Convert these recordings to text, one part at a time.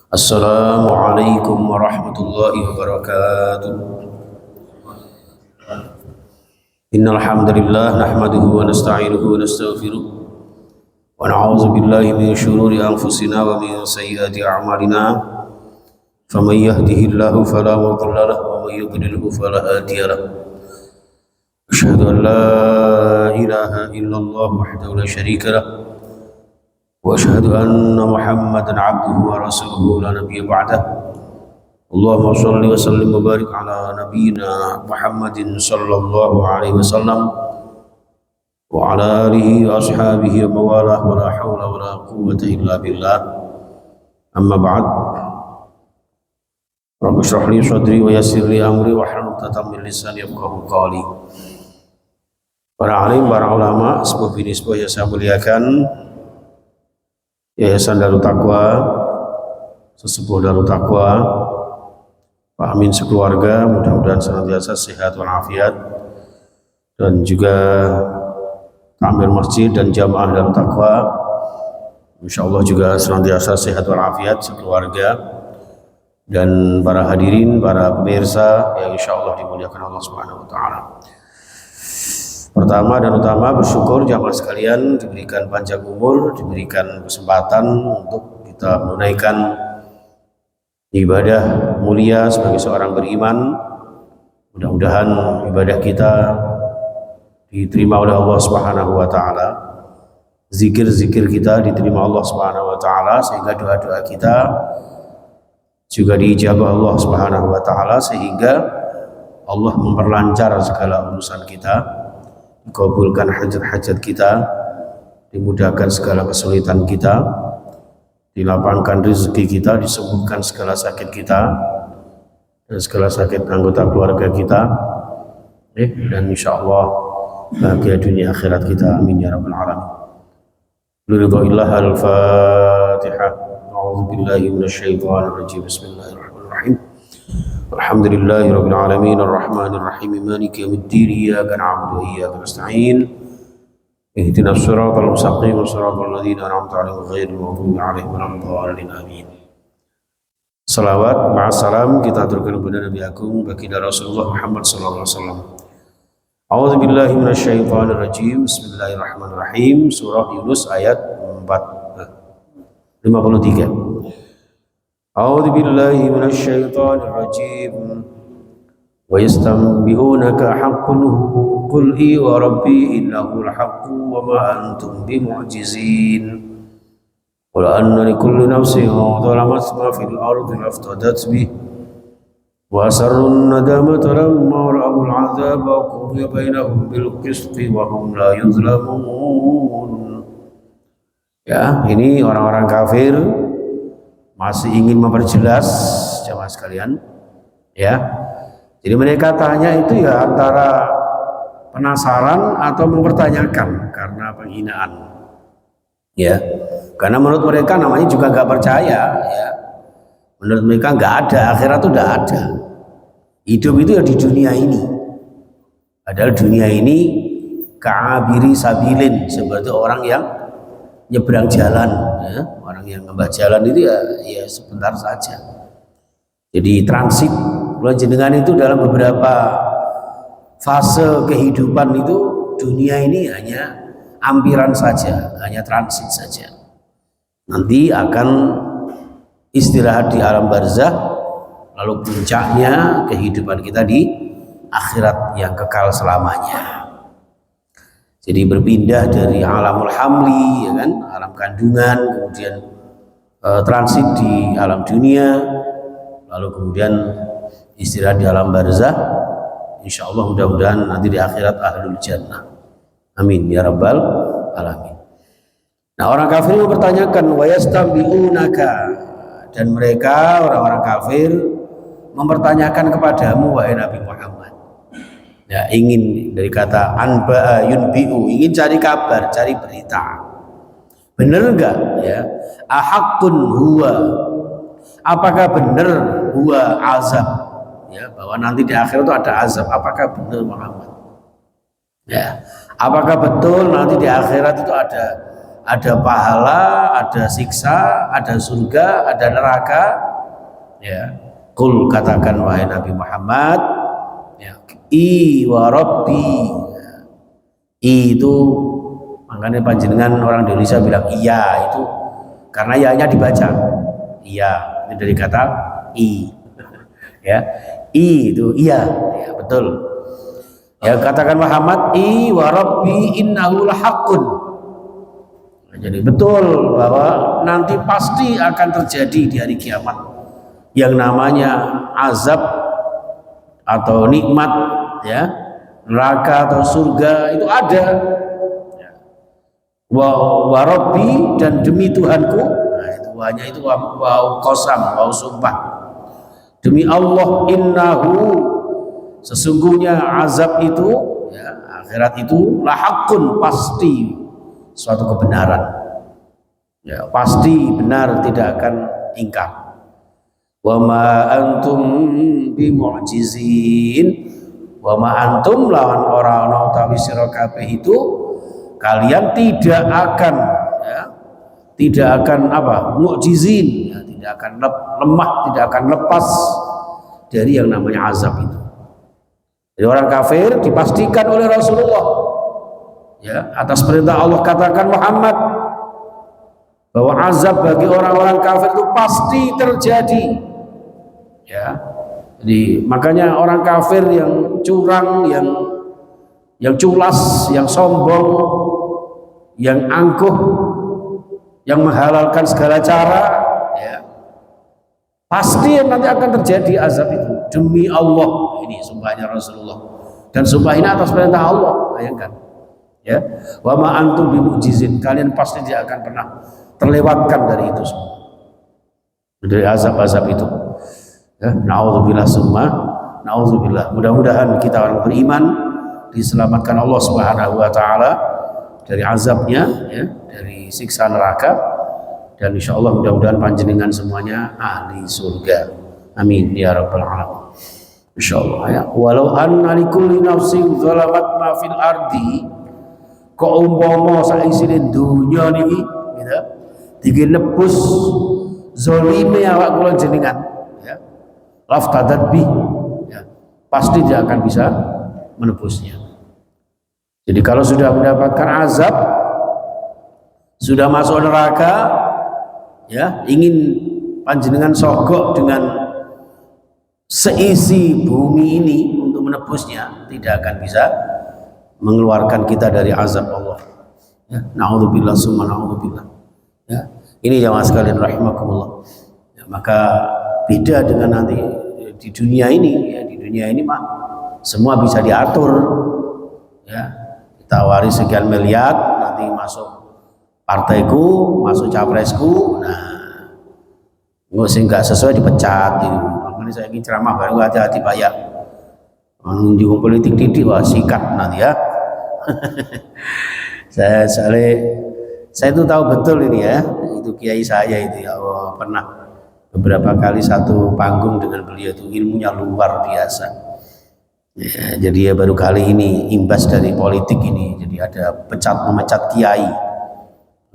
Assalamualaikum warahmatullahi wabarakatuh. Innal hamdalillah nahmaduhu wa nasta'inuhu wa nastaghfiruh wa na'udzu billahi min shururi anfusina wa min sayyiati a'malina. Faman yahdihillahu fala mudilla lahu wa man yudlilhu fala hadiya lahu. Asyhadu an la ilaha illallah wahdahu la syarika lahu وأشهد أن محمدا عبده ورسوله لا نبي بعده. اللهم صل وسلم وبارك على نبينا محمد صلى الله عليه وسلم وعلى آله وأصحابه وموالاه ولا حول ولا قوة إلا بالله. أما بعد رب اشرح لي صدري ويسر لي أمري واحلل عقدة من لساني يفقهوا قولي. Para alim, para ulama, sebuah bini sebuah yang saya muliakan, Yayasan Darut Taqwa, sesepuh Darut Taqwa, Pak Amin sekeluarga, mudah-mudahan senantiasa sehat walafiat, dan juga takmir masjid dan jamaah Darut Taqwa, insyaallah juga senantiasa sehat walafiat sekeluarga, dan para hadirin, para pemirsa yang insyaallah dimuliakan Allah Subhanahu wa taala. Pertama dan utama bersyukur jamaah sekalian diberikan panjang umur, diberikan kesempatan untuk kita menunaikan ibadah mulia sebagai seorang beriman. Mudah-mudahan ibadah kita diterima oleh Allah Subhanahu wa taala. Zikir-zikir kita diterima Allah Subhanahu wa taala, sehingga doa-doa kita juga diijabah Allah Subhanahu wa taala, sehingga Allah memperlancar segala urusan kita, dikabulkan hajat-hajat kita, dimudahkan segala kesulitan kita, dilapangkan rezeki kita, disembuhkan segala sakit kita dan segala sakit anggota keluarga kita, dan insyaallah bahagia dunia akhirat kita. Amin ya rabbal alamin. Liridhillah al-Fatihah. A'udzu billahi minasyaitonir rajim. Bismillahirrahmanirrahim. Alhamdulillahi rabbil alamin arrahmanir rahim maliki yaumiddin iyyaka na'budu wa iyyaka nasta'in ihdinas siratal mustaqim siratal ladzina an'amta 'alaihim ghairil maghdubi 'alaihim waladdallin amin. Salawat ma'assalam kita aturkan kepada Nabi Agung baginda Rasulullah Muhammad sallallahu alaihi wasallam. A'udzu billahi minasyaitonir rajim. Bismillahirrahmanirrahim. Surah Yunus ayat 53. أعوذ بالله من الشيطان الرجيم ويستنبئونك حق هو قل إي وربي إنه الحق وما أنتم بمعجزين قل أن لكل نفس ظلمت ما في الأرض لافتدت به وأسروا الندامة لما رأوا العذاب وقضي بينهم بالقسط وهم لا يظلمون. Ya, ini orang-orang kafir masih ingin memperjelas jamaah sekalian, ya. Jadi mereka tanya itu ya antara penasaran atau mempertanyakan karena penghinaan, ya. Karena menurut mereka namanya juga nggak percaya, ya. Menurut mereka nggak ada akhirat, itu nggak ada. Hidup itu ya di dunia ini. Padahal dunia ini ka'abiri sabilin, seperti orang yang nyebrang jalan, ya. Orang yang ngembah jalan itu ya sebentar saja. Jadi transit jenengan itu dalam beberapa fase kehidupan itu, dunia ini hanya ampiran saja, hanya transit saja. Nanti akan istirahat di alam barzakh, lalu puncaknya kehidupan kita di akhirat yang kekal selamanya. Jadi berpindah dari alamul hamli, ya kan, alam kandungan, kemudian transit di alam dunia, lalu kemudian istirahat di alam barzakh. Insyaallah mudah-mudahan nanti di akhirat ahlul jannah. Amin ya rabbal alamin. Nah, orang kafir mempertanyakan wa yastambi'unaka, dan mereka orang-orang kafir mempertanyakan kepadamu wahai Nabi Muhammad. Ya, ingin dari kata anba'a yunbi'u, ingin cari kabar, cari berita. Benar enggak, ya? Ahaqqun huwa, apakah benar huwa azab, ya, bahwa nanti di akhirat itu ada azab? Apakah benar Muhammad? Ya, apakah betul nanti di akhirat itu ada ada pahala, ada siksa, ada surga, ada neraka. Ya, kul katakan wahai Nabi Muhammad, ya, I wa Rabbi. I itu makanya panjenengan orang Indonesia bilang iya itu karena ya-nya dibaca. Iya, itu dari kata I. Ya, I itu iya, ya betul. Ya katakan Muhammad I wa Rabbi innahu lahaqqun. Jadi betul bahwa nanti pasti akan terjadi di hari kiamat yang namanya azab atau nikmat, ya, neraka atau surga itu ada. Wa Rabbi, dan demi Tuhanku. Nah, itu hanya itu wa qasam, wa sumpah. Demi Allah, innahu, sesungguhnya azab itu, ya, akhirat itu lahaqqun, pasti suatu kebenaran, ya, pasti benar, tidak akan ingkar. Wa ma antum bimu'jizin, wa ma antum lawan orang utawi sira kabeh itu kalian tidak akan, ya, tidak akan apa, mu'jizin, ya, tidak akan lemah, tidak akan lepas dari yang namanya azab itu. Jadi orang kafir dipastikan oleh Rasulullah, ya, atas perintah Allah katakan Muhammad bahwa azab bagi orang-orang kafir itu pasti terjadi, ya. Jadi makanya orang kafir yang curang, yang culas, yang sombong, yang angkuh, yang menghalalkan segala cara, ya, pasti nanti akan terjadi azab itu. Demi Allah, ini sumpahnya Rasulullah, dan sumpah ini atas perintah Allah. Bayangkan, ya, wa ma antum bimu'jizin, kalian pasti tidak akan pernah terlewatkan dari itu semua, dari azab-azab itu. Ya, naudzubillah summa naudzubillah. Mudah-mudahan kita orang beriman diselamatkan Allah Subhanahu wa taala dari azabnya, ya, dari siksa neraka, dan insya Allah mudah-mudahan panjenengan semuanya ahli surga. Amin ya rabbal alamin. Insyaallah, ya. Walau anna likulli nafsin zalamat ma fil ardi, kok umpama saisine dunya niki, gitu, diki nebus zalime awak kula jenengan, ya, laftadat bi, ya, pasti dia akan bisa menebusnya. Jadi kalau sudah mendapatkan azab, sudah masuk neraka, ya, ingin panjenengan sogok dengan seisi bumi ini untuk menebusnya, tidak akan bisa mengeluarkan kita dari azab Allah. Ya, naudzubillah summa naudzubillah. Ya, ini jamaah sekalian rahimakumullah. Ya, maka beda dengan nanti di dunia ini, ya, di dunia ini mah semua bisa diatur, ya, ditawari sekian miliar, nanti masuk partaiku, masuk capresku, nah, nggak sesuai dipecat gitu. Makanya saya ingin ceramah baru hati-hati Pak ya, menunjuk politik didik, wah sikat nanti ya. saya itu tahu betul ini, ya, itu kiai saya itu, ya Allah, pernah beberapa kali satu panggung dengan beliau, itu ilmunya luar biasa, ya. Jadi ya baru kali ini imbas dari politik ini, jadi ada memecat kiai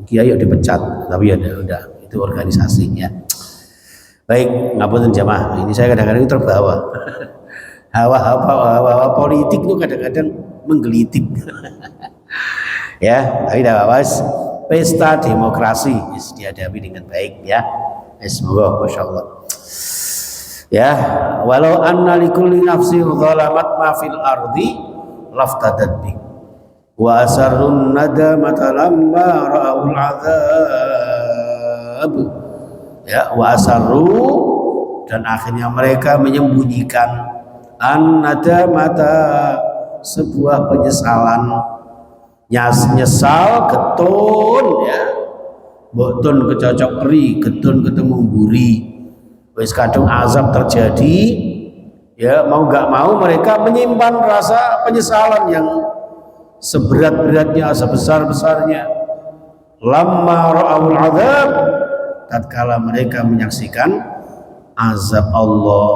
udah dipecat, tapi ya udah itu organisasinya. Baik, ngapunten jamaah, ini saya kadang-kadang terbawa. hawa politik itu kadang-kadang menggelitik. Ya, tapi tidak apa-apa. Pesta demokrasi dihadapi dengan baik, ya. Semoga, masya Allah. Ya, walau anna likulli nafsin zalamat ma fil ardi laftadat bi wa asarrun nadamata lamma ra'ul azab. Ya, wa asarru, dan akhirnya mereka menyembunyikan an-nadamata, sebuah penyesalan, nyesal getun, ya, botun kecocok peri, getun ketemu mburi, wis kadung azab terjadi, ya, mau gak mau mereka menyimpan rasa penyesalan yang seberat-beratnya, sebesar-besarnya. Lamma ra'ul azab, tatkala mereka menyaksikan azab Allah,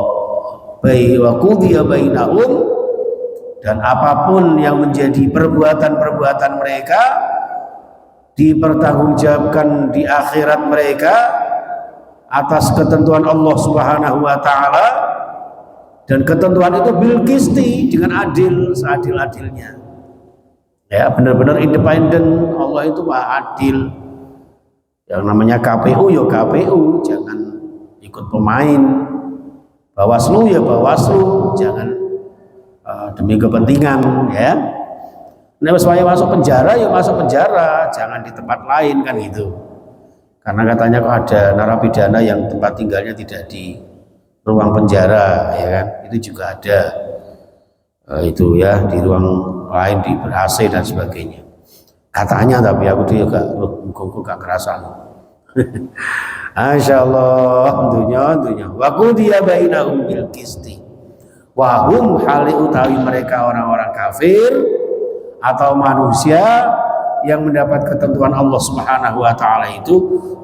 wa qudiya bainahum, dan apapun yang menjadi perbuatan-perbuatan mereka dipertanggungjawabkan di akhirat mereka atas ketentuan Allah Subhanahu wa taala, dan ketentuan itu bil qisti, dengan adil, seadil-adilnya. Ya, benar-benar independen. Allah itu Maha adil. Yang namanya KPU ya KPU, jangan ikut pemain. Bawaslu ya Bawaslu, jangan demi kepentingan, ya. Nah, supaya masuk penjara ya masuk penjara, jangan di tempat lain, kan gitu. Karena katanya kok ada narapidana yang tempat tinggalnya tidak di ruang penjara, ya kan? Itu juga ada. Itu ya di ruang lain, di ber-AC dan sebagainya. Katanya, tapi aku dia gak kerasan. Masya Allah, dunya. Wa qudiya bainahum bil qisti. Wa hum hali utawi mereka orang-orang kafir atau manusia yang mendapat ketentuan Allah Subhanahu wa taala itu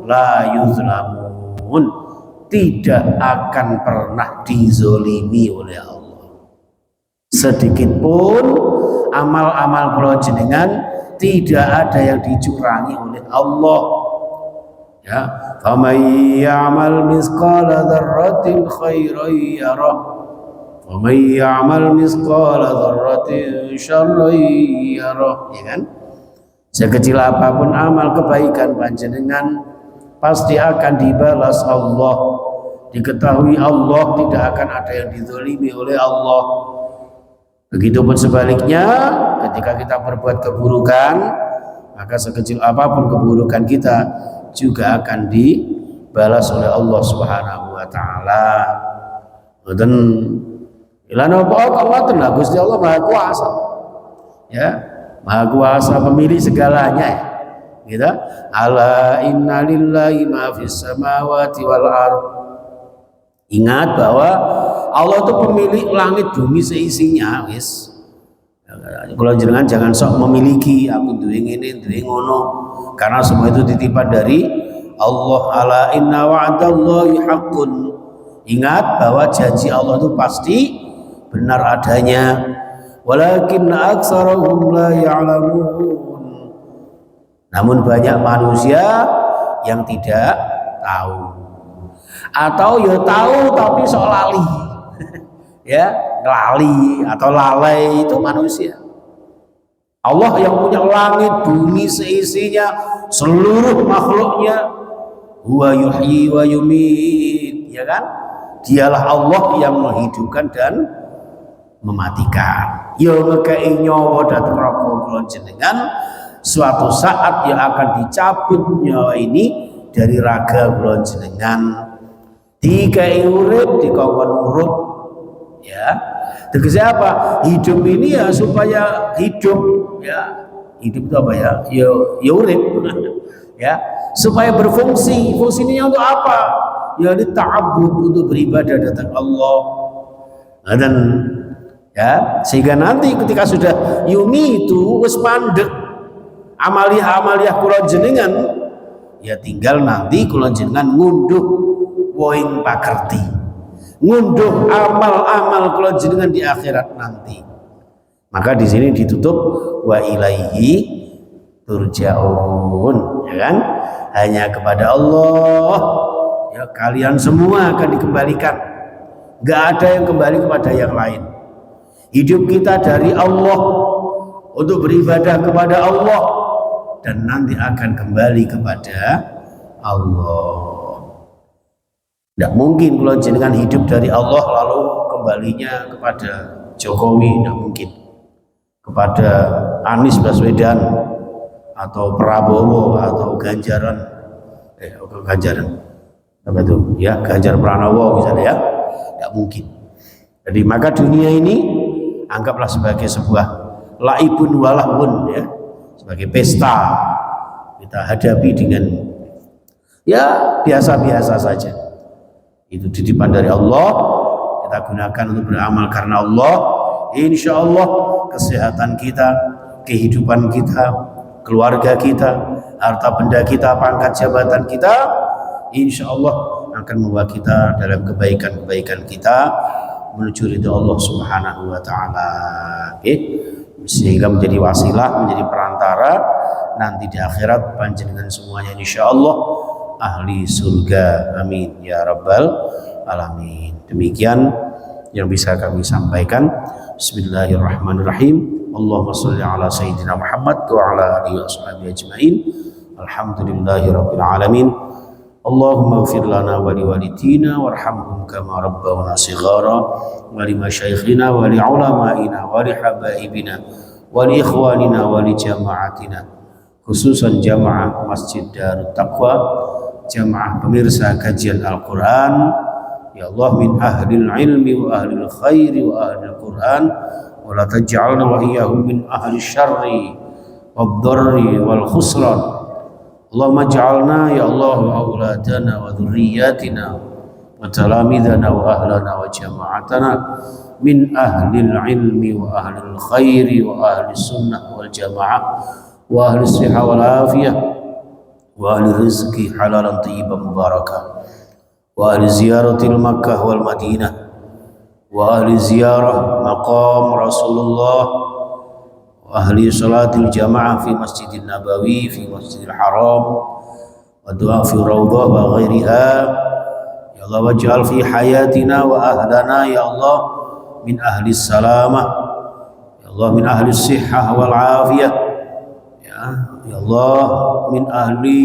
la yuzlamun, tidak akan pernah dizolimi oleh Allah. Sedikit pun amal-amal kula jenengan tidak ada yang dicurangi oleh Allah. Ya, faman ya'mal misqala dzarratin khairan yarah, waman ya'mal misqala dzarratin syarran yarah, ya kan? Sekecil apapun amal kebaikan panjenengan pasti akan dibalas Allah. Diketahui Allah tidak akan ada yang dizalimi oleh Allah. Begitupun sebaliknya, ketika kita berbuat keburukan, maka sekecil apapun keburukan kita juga akan dibalas oleh Allah Subhanahu wa taala. Dan ilana apa Allah Gusti Allah Maha Kuasa. Ya, Maha Kuasa, pemilih segalanya, ya. Gitu. Ala inna lillahi ma fis samawati wal ardh. Ingat bahwa Allah itu pemilik langit bumi seisinya, wis. Kalau jenengan jangan sok memiliki, aku duwe ngene, duwe ngono, karena semua itu titipan dari Allah. Ala inna wa'dallahi haqqun. Ingat bahwa janji Allah itu pasti benar adanya. Walakin aktsarahum la ya'lamun. Namun banyak manusia yang tidak tahu. Atau ya tahu tapi sok lali. Ya, lali atau lalai, itu manusia. Allah yang punya langit bumi seisinya, seluruh makhluknya, huwa yuhyi wa yumit, ya kan? Dialah Allah yang menghidupkan dan mematikan. Ya ngekei nyawa dateng raka kula jenengan, suatu saat yang akan dicabut nyawa ini dari raga kula jenengan. Dikai urip dikongkon urip, ya. Tegese apa? Hidup ini ya supaya hidup, ya. Hidup itu apa ya? Ya urip. Ya, supaya berfungsi. Fungsinya untuk apa? Ya ta'abbud, untuk beribadah datang Allah. Nah, dan ya, sehingga nanti ketika sudah yumi itu wis mandek amaliah kula jenengan, ya tinggal nanti kula jenengan ngunduh woing pakerti, ngunduh amal-amal kula jenengan di akhirat nanti. Maka di sini ditutup wa ilaihi turja'un, ya kan? Hanya kepada Allah ya kalian semua akan dikembalikan. Gak ada yang kembali kepada yang lain. Hidup kita dari Allah, untuk beribadah kepada Allah, dan nanti akan kembali kepada Allah. Tidak mungkin kalau jenengan hidup dari Allah lalu kembalinya kepada Jokowi, tidak mungkin. Kepada Anies Baswedan atau Prabowo atau Ganjaran, apa itu? Ya, Ganjar Pranowo misalnya, ya, tidak mungkin. Jadi maka dunia ini anggaplah sebagai sebuah laibun walahun, ya, sebagai pesta. Kita hadapi dengan ya biasa-biasa saja. Itu titipan dari Allah, kita gunakan untuk beramal karena Allah. Insya Allah kesehatan kita, kehidupan kita, keluarga kita, harta benda kita, pangkat jabatan kita, insya Allah akan membawa kita dalam kebaikan-kebaikan kita menuju ridha Allah Subhanahu wa taala. Sehingga menjadi wasilah, menjadi perantara nanti di akhirat panjenengan semuanya insyaallah ahli surga. Amin ya rabbal alamin. Demikian yang bisa kami sampaikan. Bismillahirrahmanirrahim. Allahumma sholli ala sayyidina Muhammad wa ala alihi wa sahbihi ajmain. Alhamdulillahirabbil alamin. Allahumma ighfir lana wa liwalidina warhamhum kama rabbawna shighara wa li masyayikhina wa li ulama'ina wa li habaibina wa li ikhwanina wa li jama'atina, khususan jamaah Masjid Darut Taqwa, jamaah pemirsa kajian Al-Quran. Ya Allah, min ahlil ilmi wa ahlil khairi wa ahlil Quran, wa la taj'alna wa iyyahum min ahlil syarri wad dharri wal khusran. Allahumma ja'alna ya Allah wa auladana wa dhurriyyatina wa talamidana wa ahlana wa jama'atana min ahlil ilmi wa ahlil khairi wa ahli sunnah wal jama'ah wa ahli sihah wal afiyah wa ahli rizqi halalan tayyiban mubarakah wa ahli ziyaratil Makkah wal Madinah wa ahli ziyarah maqam Rasulullah ahli salatil jamaah fi Masjidin Nabawi, fi Masjidil Haram, wa du'a fi rawdah wa ghairiha. Ya Allah, waj'al fi hayatina wa ahlana ya Allah min ahli salamah, ya Allah min ahli sihhah wal afiyah, ya Allah min ahli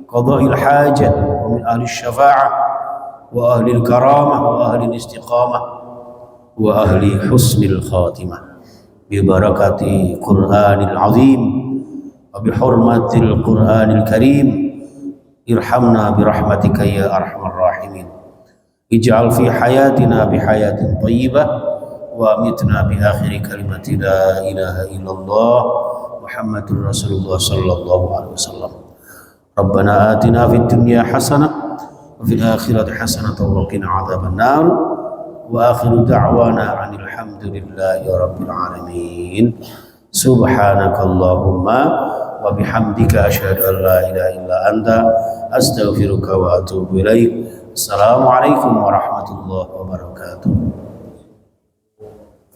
qada'il hajah wa min ahli syafa'ah wa ahli karamah wa ahli istiqamah wa ahli husnil khatimah. Bibarakati Qur'anil azim wa bihurmatil Qur'anil karim, irhamna birahmatika ya arhamar rahimin. Ij'al fi hayatina bihayatin thayyibah wa amitna bi akhiri kalimati la ilaha illallah Muhammadur Rasulullah sallallahu alaihi wasallam. Rabbana atina fid dunya hasanah wa fil akhirati hasanah wa qina adzaban nar. Wa akhiru da'wana alhamdulillahi rabbil alamin. Subhanakallahumma wa bihamdika asyhadu an la ilaha illa anta astaghfiruka wa atubu ilaik. Assalamualaikum warahmatullahi wabarakatuh.